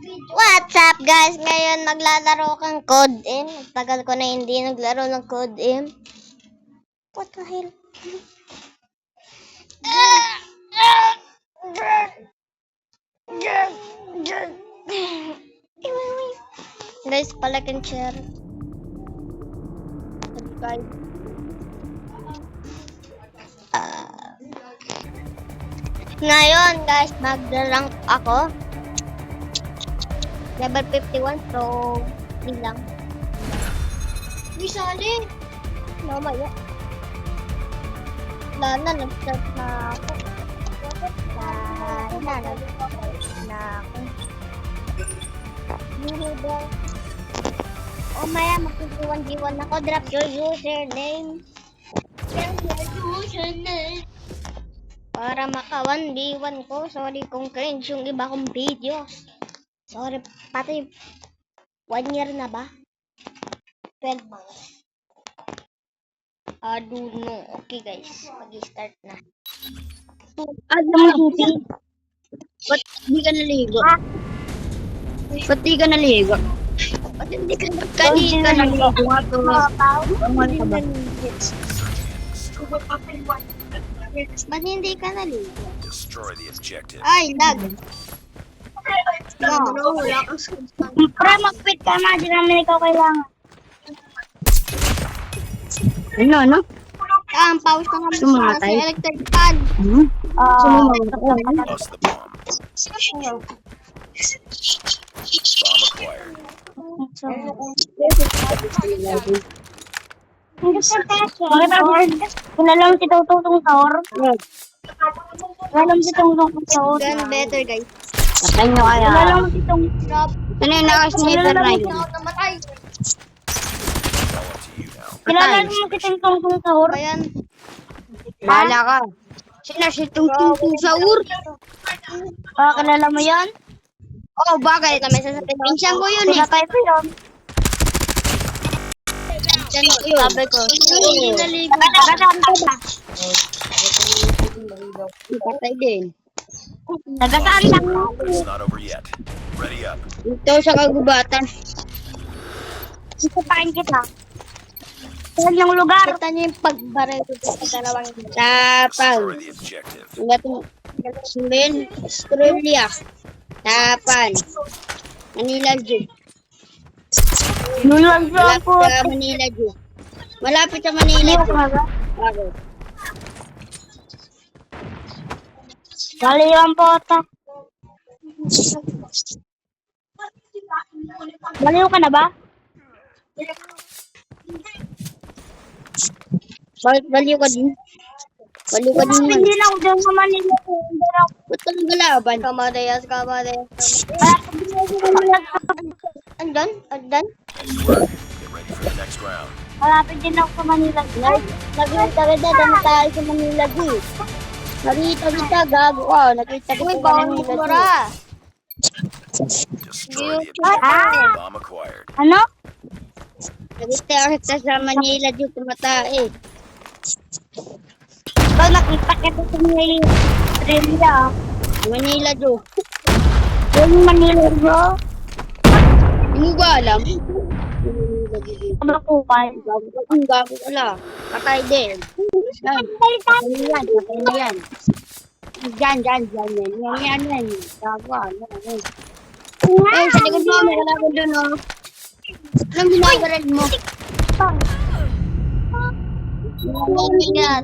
What's up guys? Ngayon maglalaro kang Code M. Tagal ko na hindi naglaro ng Code M. What the hell? Guys, palakin chair. Guys. Ngayon guys, mag-rank ako. Level 51, so bilang. Uy, sali! Mamaya. Wala na, nag-start na ako. Nag-start na ako. O maya, mag-21G1 ako. Drop your username. Drop your username. Para maka-1v1 ko. Sorry kung cringe yung iba kong videos. Sorry, pati 1 year na ba? 12 months. I don't know. Okay guys, mag-start na. Ba't di ka naligo? Ba't di ka naligo? Ba't hindi ka naligo? Ba't hindi ka naligo? Destroy the objective. Ay, lag. Para mag-quit ka na, di namin ikaw kailangan. Ano? Ang pause ka nga sa Sumatay. electric fan. Lost the bomb. Bomb acquired. Wala lang si Tutong Saur. Wala lang si Tutong Saur. Gan better guys. Patay nyo kaya. Wala lang si Tutong Drop. Ano yung nakasniper na yun? Ako namatay. All up to you now. Kilala mo si Tutong Saur? Ayan. Bahala ka. Sino si Tutong Saur? Kilala mo yan? Oh, bakit? Pinsan ko yun eh. Pinatay ko yun. Pinsan ko yun. Sabi ko. Hindi naligo. Patay din. Nagasaan lang. It's not over yet. Ready up. Ito sa kagubatan. Isapain kita. Saan yung lugar? Kita niyo yung pagbaril ko sa dalawang dito. Tapang. Destroy the objective. Sumbin. Australia. Tapan. Manila Jew. Malapit sa Manila Jew. Malapit sa Manila Jew. Bakit? Baliwan po ata. Baliw ka na ba? Bakit baliw ka din? Baliw ka din man. Hindi na ako dyan sa Manila. Ba't ka nagalaban? Kamadayas. Andan? Nice work. Get ready for the next round. Malapit din ako sa Manila. Nakita kita, dami tayo sa Manila. Nakita kita, gago ka. Nakita kita Uy, sa bawang Manila. mura. Destroy the objective. Bomb acquired. Ano? Nakita kita sa Manila, di tumatay. Ikaw nakita kita sa Manila. Manila, Jo. Yung Manila, Jo? Hindi mo ba alam? Kabakupay. Ang gago ka lang. Patay din. Patay na yan. Diyan. Yan. Gago ka. Ay, sa likod mo, may kalaban doon, oh. Anong binabaril mo? Hindi nga.